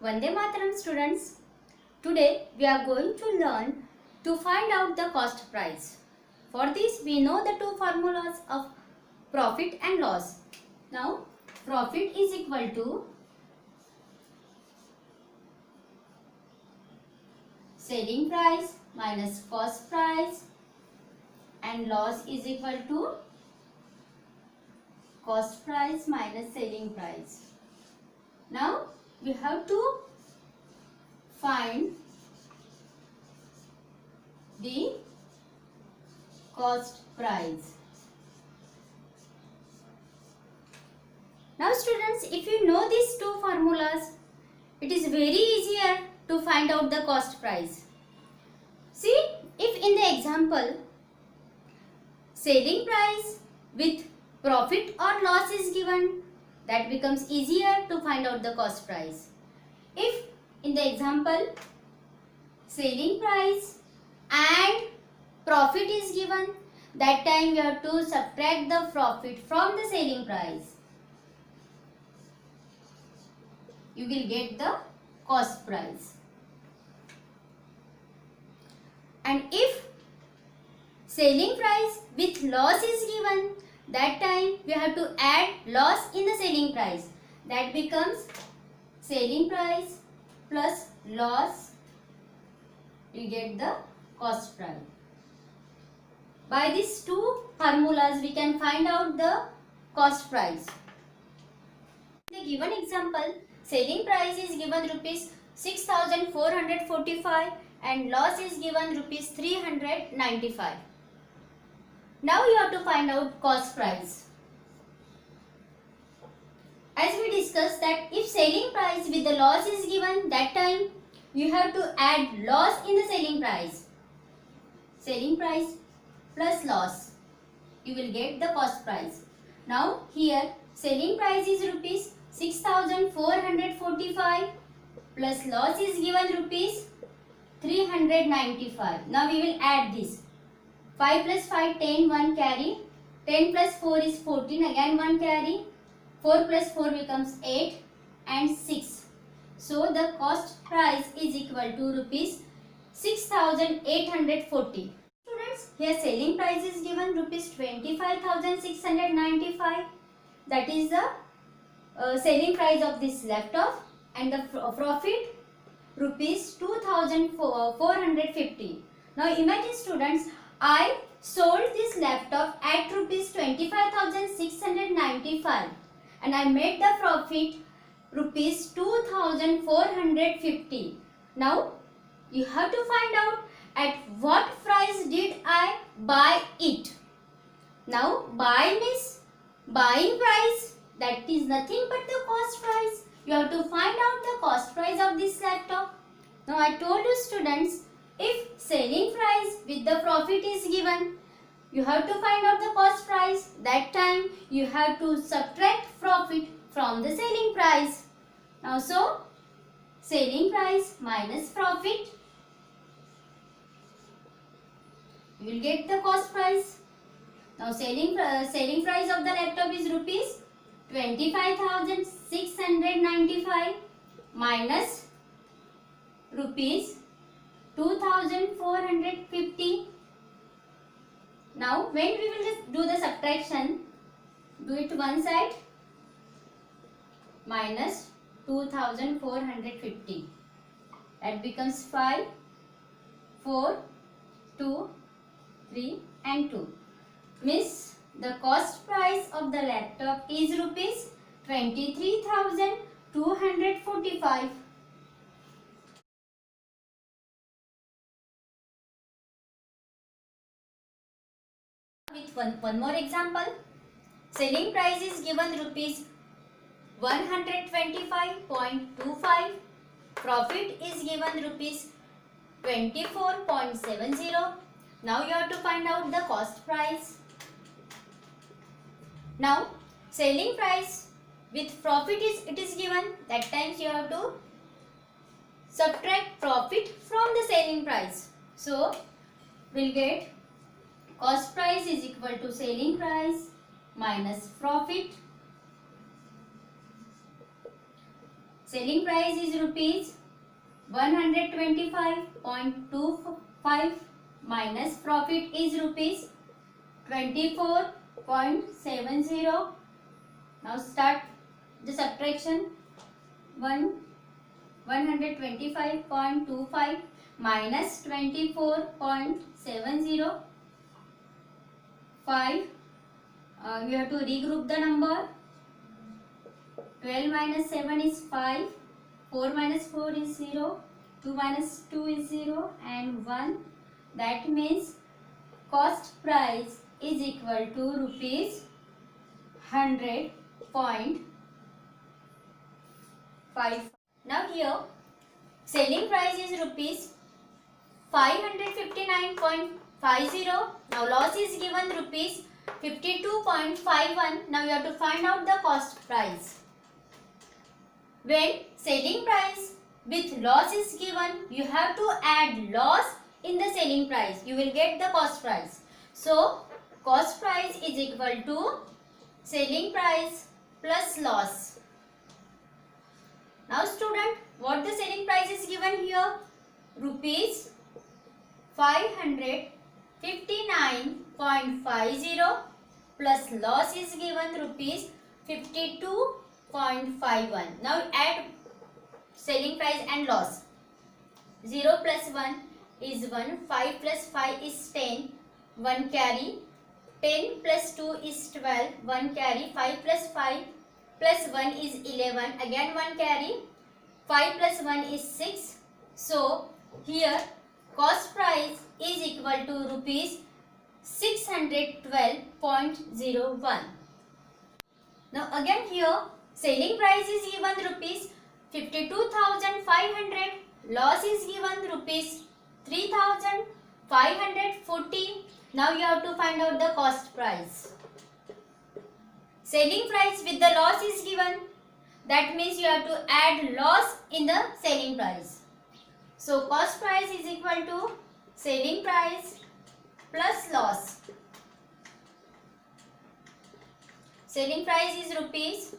Vande Mataram students. Today we are going to learn to find out the cost price. For this we know the two formulas of profit and loss. Now profit is equal to selling price minus cost price and loss is equal to cost price minus selling price. Now we have to find the cost price. Now students, if you know these two formulas, it is very easier to find out the cost price. See, if in the example selling price with profit or loss is given, that becomes easier to find out the cost price. If in the example selling price and profit is given, that time you have to subtract the profit from the selling price. You will get the cost price. And if selling price with loss is given, that time we have to add loss in the selling price. That becomes selling price plus loss. We get the cost price. By these two formulas we can find out the cost price. In the given example, selling price is given rupees 6,445 and loss is given rupees 395. Now you have to find out cost price. As we discussed that if selling price with the loss is given, that time you have to add loss in the selling price. Selling price plus loss. You will get the cost price. Now here selling price is rupees 6,445 plus loss is given rupees 395. Now we will add this. 5 plus 5, 10, 1 carry. 10 plus 4 is 14, again 1 carry. 4 plus 4 becomes 8 and 6. So the cost price is equal to rupees 6,840. Students, here selling price is given rupees 25,695. That is the selling price of this laptop, and the profit rupees 2,450. Now imagine students, I sold this laptop at rupees 25,695 and I made the profit rupees 2,450. Now you have to find out at what price did I buy it. Now buy means buying price, that is nothing but the cost price. You have to find out the cost price of this laptop. Now I told you students, if selling price with the profit is given, you have to find out the cost price. That time you have to subtract profit from the selling price. Now so selling price minus profit, you will get the cost price. Now selling price of the laptop is rupees 25,695 minus rupees 2,450. Now when we will just do the subtraction, do it one side, minus 2,450. That becomes 5, 4, 2, 3 and 2. Means the cost price of the laptop is rupees 23,245. With one more example, selling price is given rupees 125.25, profit is given rupees 24.70. Now you have to find out the cost price. Now selling price with profit is given, that times you have to subtract profit from the selling price. So we'll get cost price is equal to selling price minus profit. selling price is rupees 125.25 minus profit is rupees 24.70. Now start the subtraction. 125.25 minus 24.705. You have to regroup the number. 12 minus 7 is 5. 4 minus 4 is 0. 2 minus 2 is 0 and 1. That means cost price is equal to rupees 100.5. Now here selling price is rupees 559.50. Now loss is given rupees 52.51. Now you have to find out the cost price. When selling price with loss is given, you have to add loss in the selling price. You will get the cost price. So cost price is equal to selling price plus loss. Now student, what the selling price is given here? Rupees 559.50 plus loss is given rupees 52.51. Now add selling price and loss. 0 plus 1 is 1. 5 plus 5 is 10. 1 carry. 10 plus 2 is 12. 1 carry. 5 plus 5 plus 1 is 11. Again 1 carry. 5 plus 1 is 6. So here cost price is equal to rupees 612.01. Now again here selling price is given rupees 52,500. Loss is given rupees 3,540. Now you have to find out the cost price. Selling price with the loss is given. That means you have to add loss in the selling price. So cost price is equal to selling price plus loss. Selling price is rupees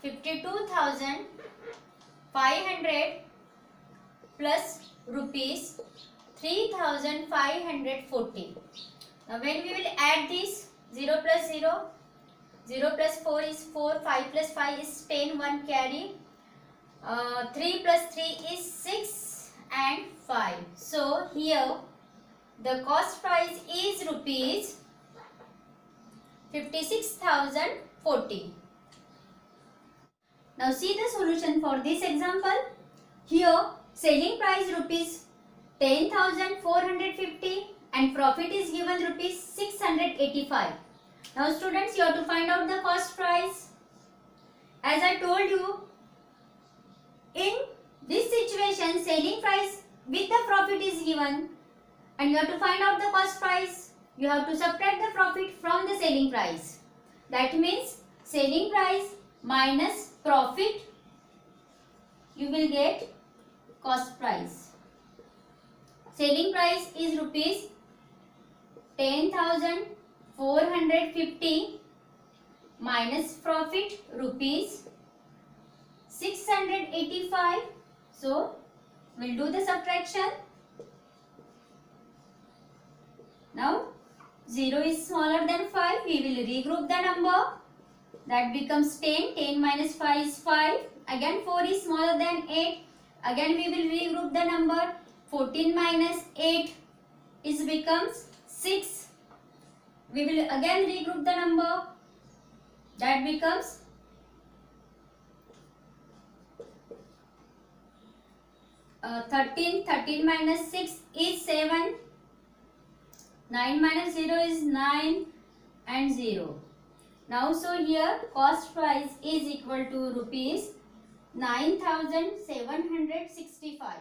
52,500 plus rupees 3,540. Now when we will add this 0 plus 0, 0 plus 4 is 4, 5 plus 5 is 10, 1 carry, 3 plus 3 is 6 and 5. So here the cost price is rupees 56,040. Now see the solution for this example. Here selling price rupees 10,450 and profit is given rupees 685. Now students, you have to find out the cost price. As I told you, in this situation selling price with the profit is given and you have to find out the cost price. You have to subtract the profit from the selling price. That means selling price minus profit, you will get cost price. Selling price is rupees 10,450 minus profit rupees 685. So we'll do the subtraction. Now 0 is smaller than 5. We will regroup the number. That becomes 10. 10 minus 5 is 5. Again 4 is smaller than 8. Again we will regroup the number. 14 minus 8 is becomes 6. We will again regroup the number. That becomes 13. 13 minus 6 is 7. 9 minus 0 is 9 and 0. Now so here cost price is equal to rupees 9,765.